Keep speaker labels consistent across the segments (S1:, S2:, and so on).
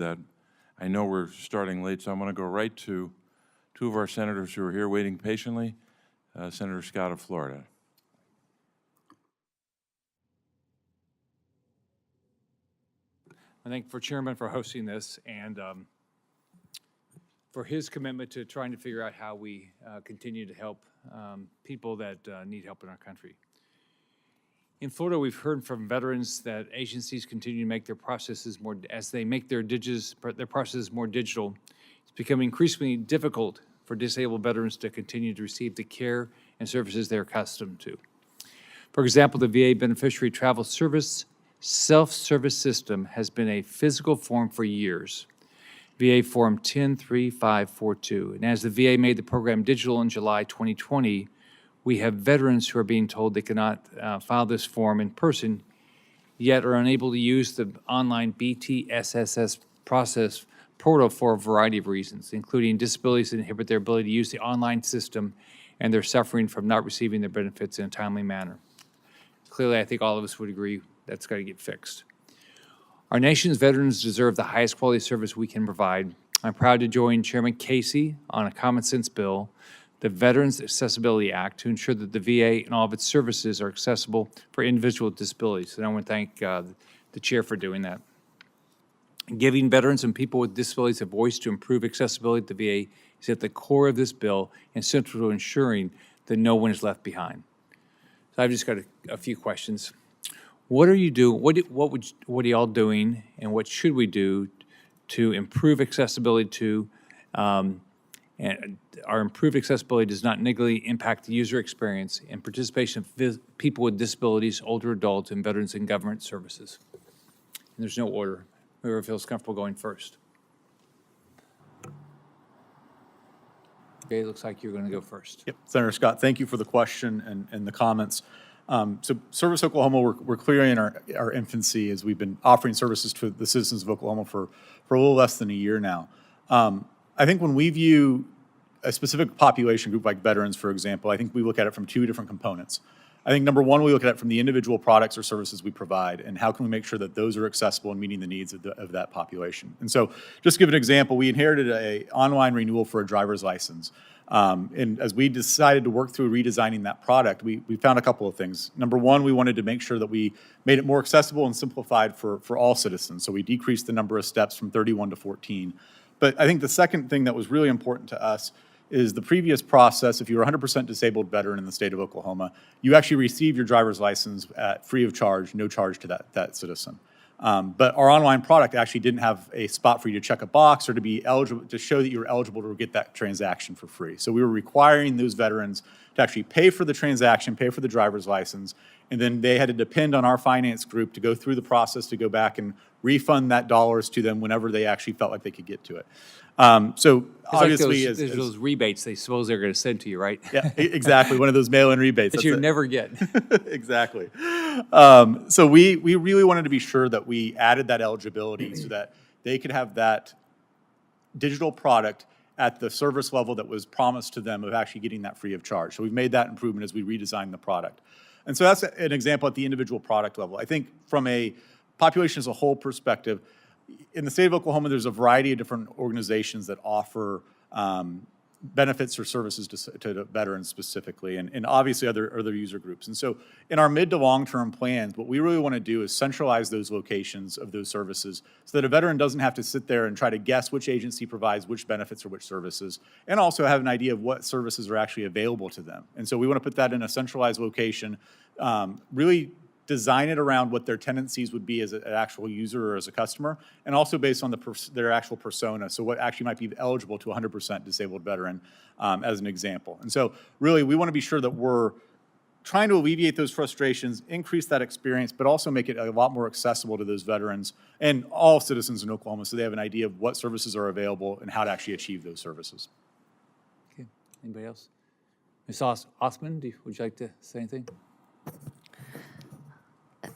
S1: that. I know we're starting late, so I'm going to go right to two of our senators who are here waiting patiently. Senator Scott of Florida.
S2: I thank for Chairman for hosting this and for his commitment to trying to figure out how we continue to help people that need help in our country. In Florida, we've heard from veterans that agencies continue to make their processes more, as they make their processes more digital, it's becoming increasingly difficult for disabled veterans to continue to receive the care and services they're accustomed to. For example, the VA Beneficiary Travel Service self-service system has been a physical form for years. VA Form 103542. And as the VA made the program digital in July 2020, we have veterans who are being told they cannot file this form in person, yet are unable to use the online BTSSS process portal for a variety of reasons, including disabilities that inhibit their ability to use the online system, and they're suffering from not receiving their benefits in a timely manner. Clearly, I think all of us would agree that's got to get fixed. Our nation's veterans deserve the highest quality service we can provide. I'm proud to join Chairman Casey on a common sense bill, the Veterans Accessibility Act, to ensure that the VA and all of its services are accessible for individuals with disabilities. And I want to thank the chair for doing that. Giving veterans and people with disabilities a voice to improve accessibility at the VA is at the core of this bill and central to ensuring that no one is left behind. So I've just got a few questions. What are you doing? What are y'all doing, and what should we do to improve accessibility to? And our improved accessibility does not negatively impact the user experience and participation of people with disabilities, older adults, and veterans in government services. And there's no order. Whoever feels comfortable going first. Okay, it looks like you're going to go first.
S3: Yep, Senator Scott, thank you for the question and the comments. So Service Oklahoma, we're clearly in our infancy as we've been offering services to the citizens of Oklahoma for a little less than a year now. I think when we view a specific population group like veterans, for example, I think we look at it from two different components. I think number one, we look at it from the individual products or services we provide and how can we make sure that those are accessible and meeting the needs of that population. And so just to give an example, we inherited an online renewal for a driver's license. And as we decided to work through redesigning that product, we found a couple of things. Number one, we wanted to make sure that we made it more accessible and simplified for all citizens. So we decreased the number of steps from 31 to 14. But I think the second thing that was really important to us is the previous process. If you're a 100% disabled veteran in the state of Oklahoma, you actually receive your driver's license at free of charge, no charge to that citizen. But our online product actually didn't have a spot for you to check a box or to be eligible, to show that you're eligible to get that transaction for free. So we were requiring those veterans to actually pay for the transaction, pay for the driver's license, and then they had to depend on our finance group to go through the process to go back and refund that dollars to them whenever they actually felt like they could get to it. So obviously,
S2: like those rebates they suppose they're going to send to you, right?
S3: Yeah, exactly. One of those mail-in rebates
S2: that you never get.
S3: Exactly. So we really wanted to be sure that we added that eligibility so that they could have that digital product at the service level that was promised to them of actually getting that free of charge. So we've made that improvement as we redesigned the product. And so that's an example at the individual product level. I think from a population as a whole perspective, in the state of Oklahoma, there's a variety of different organizations that offer benefits or services to veterans specifically, and obviously other user groups. And so in our mid to long-term plans, what we really want to do is centralize those locations of those services so that a veteran doesn't have to sit there and try to guess which agency provides which benefits or which services, and also have an idea of what services are actually available to them. And so we want to put that in a centralized location, really design it around what their tendencies would be as an actual user or as a customer, and also based on their actual persona, so what actually might be eligible to a 100% disabled veteran, as an example. And so really, we want to be sure that we're trying to alleviate those frustrations, increase that experience, but also make it a lot more accessible to those veterans and all citizens in Oklahoma so they have an idea of what services are available and how to actually achieve those services.
S2: Okay. Anybody else? Ms. Osman, would you like to say anything?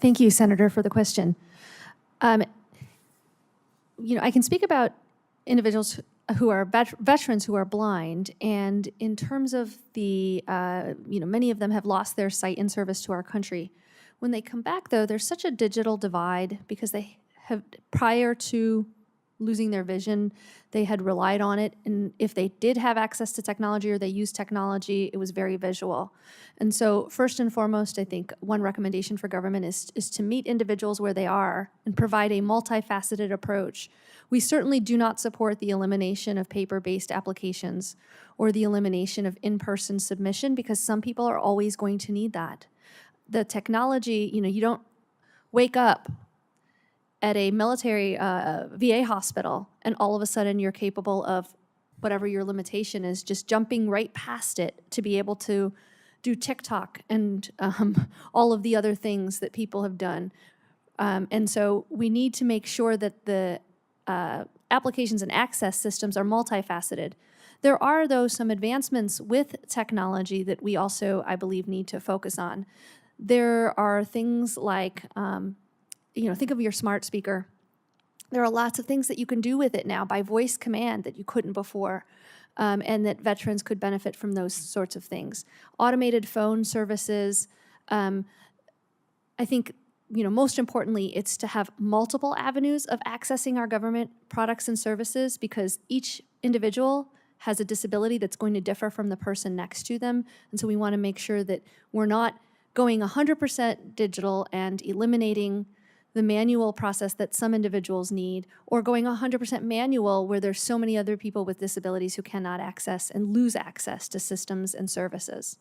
S4: Thank you, Senator, for the question. I can speak about individuals who are veterans who are blind, and in terms of the, many of them have lost their sight in service to our country. When they come back, though, there's such a digital divide because they have, prior to losing their vision. They had relied on it, and if they did have access to technology or they used technology, it was very visual. And so first and foremost, I think one recommendation for government is to meet individuals where they are and provide a multifaceted approach. We certainly do not support the elimination of paper-based applications or the elimination of in-person submission, because some people are always going to need that. The technology, you don't wake up at a military VA hospital and all of a sudden you're capable of whatever your limitation is, just jumping right past it to be able to do TikTok and all of the other things that people have done. And so we need to make sure that the applications and access systems are multifaceted. There are, though, some advancements with technology that we also, I believe, need to focus on. There are things like, think of your smart speaker. There are lots of things that you can do with it now by voice command that you couldn't before, and that veterans could benefit from those sorts of things. Automated phone services. I think, most importantly, it's to have multiple avenues of accessing our government products and services, because each individual has a disability that's going to differ from the person next to them. And so we want to make sure that we're not going 100% digital and eliminating the manual process that some individuals need, or going 100% manual where there's so many other people with disabilities who cannot access and lose access to systems and services.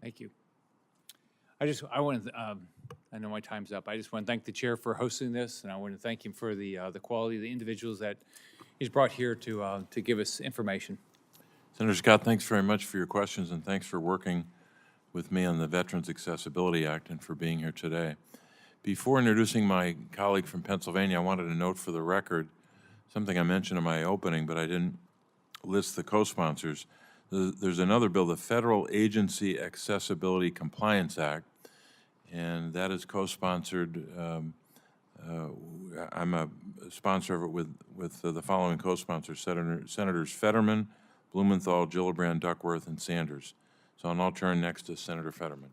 S2: Thank you. I want to, I know my time's up. I just want to thank the chair for hosting this, and I want to thank him for the quality of the individuals that he's brought here to give us information.
S1: Senator Scott, thanks very much for your questions, and thanks for working with me on the Veterans Accessibility Act and for being here today. Before introducing my colleague from Pennsylvania, I wanted to note for the record something I mentioned in my opening, but I didn't list the co-sponsors. There's another bill, the Federal Agency Accessibility Compliance Act, and that is co-sponsored. I'm a sponsor of it with the following co-sponsors: Senators Fetterman, Blumenthal, Gillibrand, Duckworth, and Sanders. So I'll now turn next to Senator Fetterman.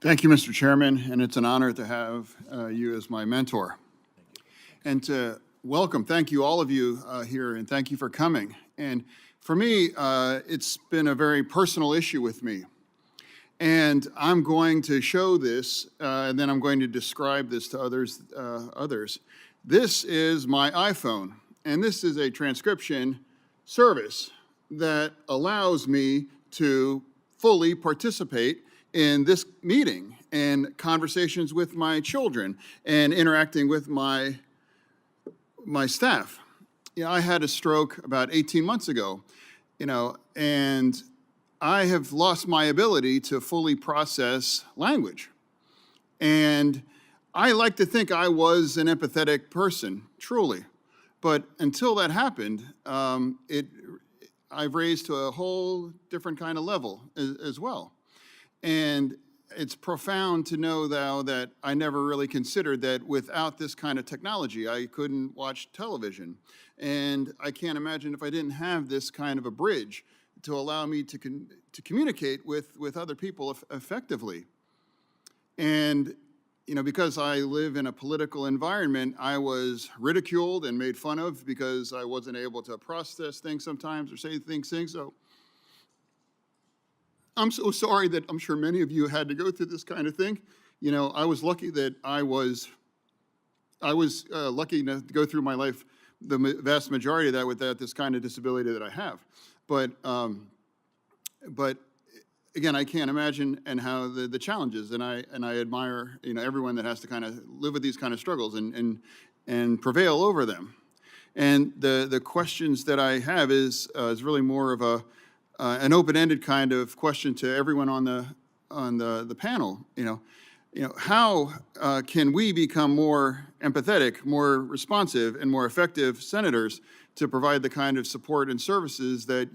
S5: Thank you, Mr. Chairman, and it's an honor to have you as my mentor. And to welcome, thank you, all of you here, and thank you for coming. And for me, it's been a very personal issue with me. And I'm going to show this, and then I'm going to describe this to others. This is my iPhone, and this is a transcription service that allows me to fully participate in this meeting and conversations with my children and interacting with my staff. I had a stroke about 18 months ago, and I have lost my ability to fully process language. And I like to think I was an empathetic person, truly. But until that happened, I've raised to a whole different kind of level as well. And it's profound to know, though, that I never really considered that without this kind of technology, I couldn't watch television. And I can't imagine if I didn't have this kind of a bridge to allow me to communicate with other people effectively. And, because I live in a political environment, I was ridiculed and made fun of because I wasn't able to process things sometimes or say things. So I'm so sorry that I'm sure many of you had to go through this kind of thing. I was lucky that I was lucky enough to go through my life, the vast majority of that, without this kind of disability that I have. But again, I can't imagine and how the challenges, and I admire everyone that has to kind of live with these kind of struggles and prevail over them. And the questions that I have is really more of an open-ended kind of question to everyone on the panel. How can we become more empathetic, more responsive, and more effective senators to provide the kind of support and services that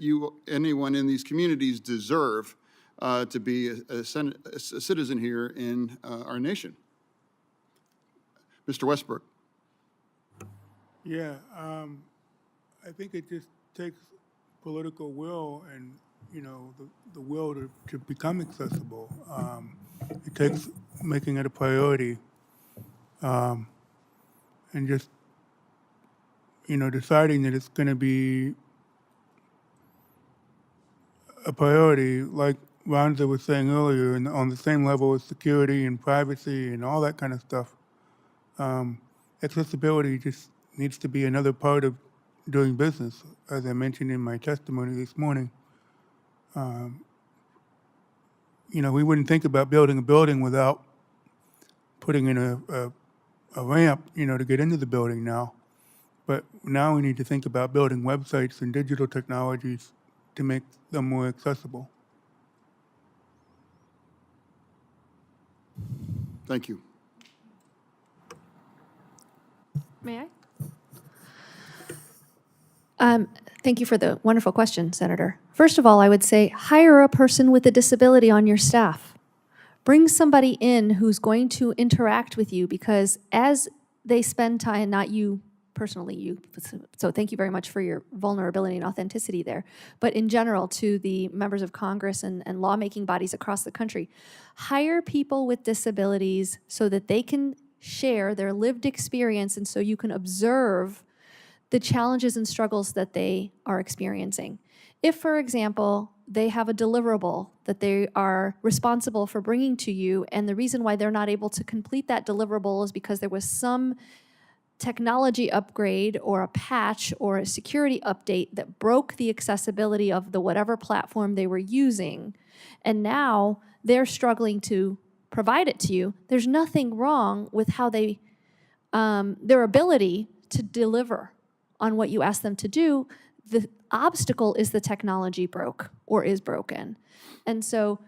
S5: anyone in these communities deserve to be a citizen here in our nation? Mr. Westbrook.
S6: Yeah, I think it just takes political will and, the will to become accessible. It takes making it a priority and just deciding that it's going to be a priority, like Ronza was saying earlier, and on the same level as security and privacy and all that kind of stuff. Accessibility just needs to be another part of doing business, as I mentioned in my testimony this morning. We wouldn't think about building a building without putting in a ramp, to get into the building now. But now we need to think about building websites and digital technologies to make them more accessible.
S5: Thank you.
S4: May I? Thank you for the wonderful question, Senator. First of all, I would say hire a person with a disability on your staff. Bring somebody in who's going to interact with you, because as they spend time, not you personally, so thank you very much for your vulnerability and authenticity there, but in general to the members of Congress and lawmaking bodies across the country, hire people with disabilities so that they can share their lived experience, and so you can observe the challenges and struggles that they are experiencing. If, for example, they have a deliverable that they are responsible for bringing to you, and the reason why they're not able to complete that deliverable is because there was some technology upgrade or a patch or a security update that broke the accessibility of the whatever platform they were using, and now they're struggling to provide it to you, there's nothing wrong with how they, their ability to deliver on what you ask them to do. The obstacle is the technology broke or is broken. And so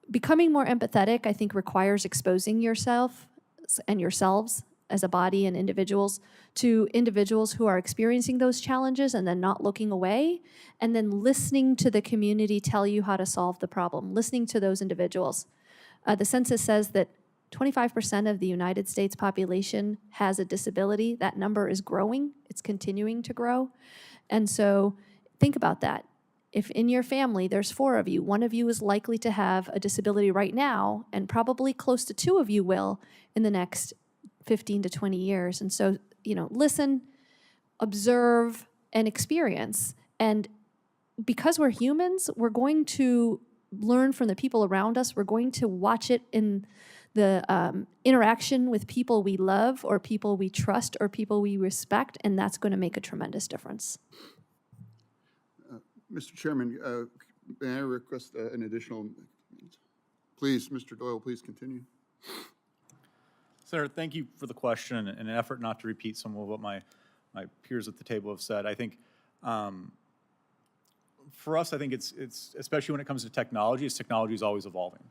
S4: becoming more empathetic, I think, requires exposing yourself and yourselves as a body and individuals to individuals who are experiencing those challenges, and then not looking away, and then listening to the community tell you how to solve the problem, listening to those individuals. The census says that 25% of the United States population has a disability. That number is growing. It's continuing to grow. And so think about that. If in your family there's 4 of you, 1 of you is likely to have a disability right now, and probably close to 2 of you will in the next 15 to 20 years. And so, listen, observe, and experience. And because we're humans, we're going to learn from the people around us. We're going to watch it in the interaction with people we love, or people we trust, or people we respect, and that's going to make a tremendous difference.
S5: Mr. Chairman, may I request an additional? Please, Mr. Doyle, please continue.
S3: Senator, thank you for the question. In an effort not to repeat some of what my peers at the table have said, I think for us, I think it's especially when it comes to technology is always evolving.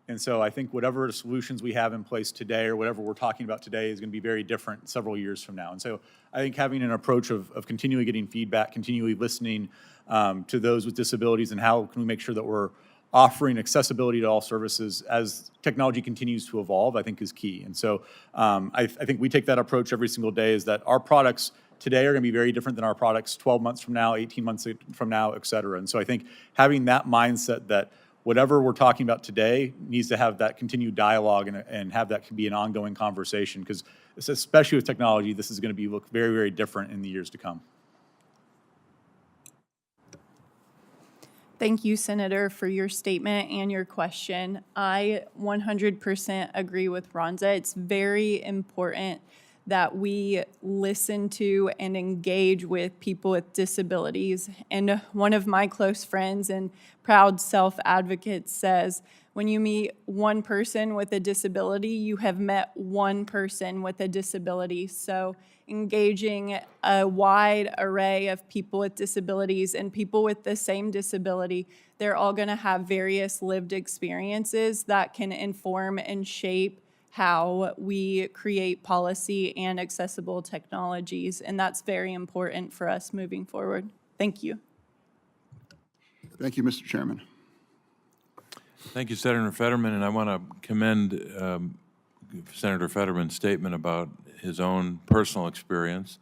S3: And so I think whatever solutions we have in place today, or whatever we're talking about today, is going to be very different several years from now. And so I think having an approach of continually getting feedback, continually listening to those with disabilities, and how can we make sure that we're offering accessibility to all services as technology continues to evolve, I think is key. And so I think we take that approach every single day, is that our products today are going to be very different than our products 12 months from now, 18 months from now, et cetera. And so I think having that mindset that whatever we're talking about today needs to have that continued dialogue and have that be an ongoing conversation, because especially with technology, this is going to look very, very different in the years to come.
S7: Thank you, Senator, for your statement and your question. I 100% agree with Ronza. It's very important that we listen to and engage with people with disabilities. And one of my close friends and proud self-advocates says, when you meet one person with a disability, you have met one person with a disability. So engaging a wide array of people with disabilities and people with the same disability, they're all going to have various lived experiences that can inform and shape how we create policy and accessible technologies. And that's very important for us moving forward. Thank you.
S5: Thank you, Mr. Chairman.
S1: Thank you, Senator Fetterman, and I want to commend Senator Fetterman's statement about his own personal experience,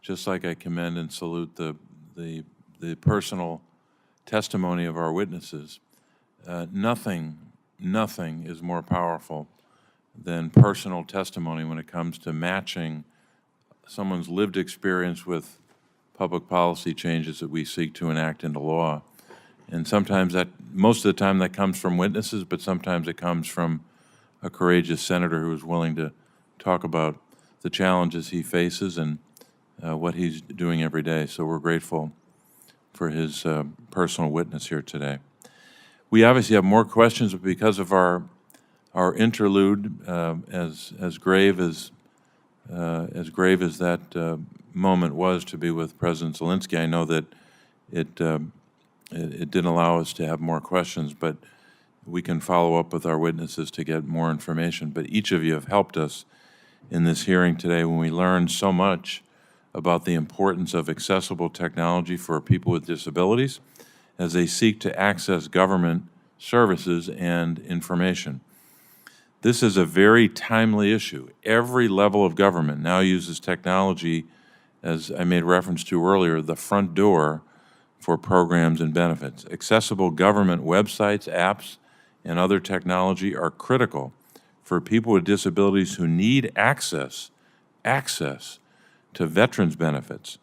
S1: just like I commend and salute the personal testimony of our witnesses. Nothing is more powerful than personal testimony when it comes to matching someone's lived experience with public policy changes that we seek to enact into law. And sometimes that, most of the time that comes from witnesses, but sometimes it comes from a courageous senator who is willing to talk about the challenges he faces and what he's doing every day. So we're grateful for his personal witness here today. We obviously have more questions, but because of our interlude, as grave as that moment was to be with President Zelensky, I know that it didn't allow us to have more questions, but we can follow up with our witnesses to get more information. But each of you have helped us in this hearing today when we learned so much about the importance of accessible technology for people with disabilities as they seek to access government services and information. This is a very timely issue. Every level of government now uses technology, as I made reference to earlier, the front door for programs and benefits. Accessible government websites, apps, and other technology are critical for people with disabilities who need access to veterans benefits,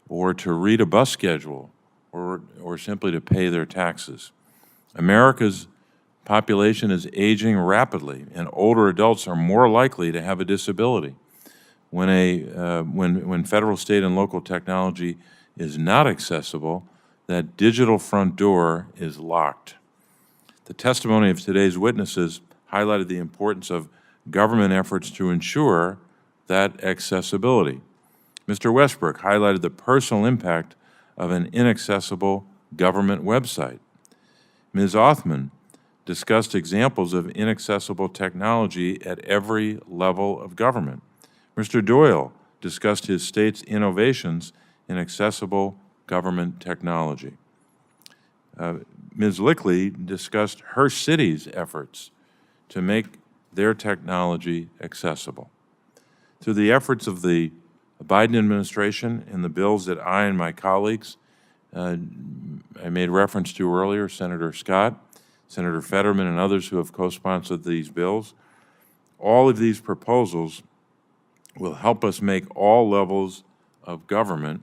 S1: or to read a bus schedule, or simply to pay their taxes. America's population is aging rapidly, and older adults are more likely to have a disability. When federal, state, and local technology is not accessible, that digital front door is locked. The testimony of today's witnesses highlighted the importance of government efforts to ensure that accessibility. Mr. Westbrook highlighted the personal impact of an inaccessible government website. Ms. Othman discussed examples of inaccessible technology at every level of government. Mr. Doyle discussed his state's innovations in accessible government technology. Ms. Lickley discussed her city's efforts to make their technology accessible. Through the efforts of the Biden administration and the bills that I and my colleagues, I made reference to earlier, Senator Scott, Senator Fetterman, and others who have co-sponsored these bills, all of these proposals will help us make all levels of government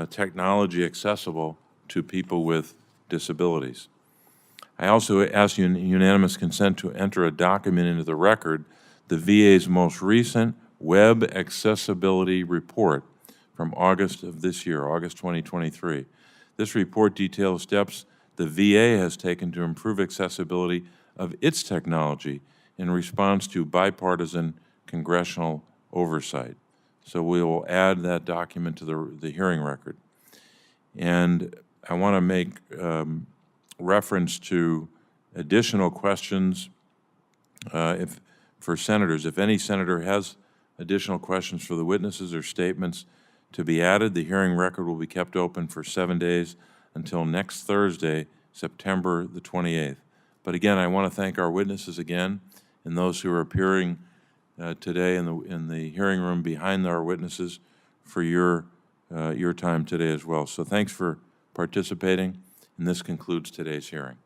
S1: technology accessible to people with disabilities. I also ask unanimous consent to enter a document into the record, the VA's most recent Web Accessibility Report from August of this year, August 2023. This report details steps the VA has taken to improve accessibility of its technology in response to bipartisan congressional oversight. So we will add that document to the hearing record. And I want to make reference to additional questions for senators. If any senator has additional questions for the witnesses or statements to be added, the hearing record will be kept open for 7 days until next Thursday, September the 28th. But again, I want to thank our witnesses again and those who are appearing today in the hearing room behind our witnesses for your time today as well. So thanks for participating, and this concludes today's hearing.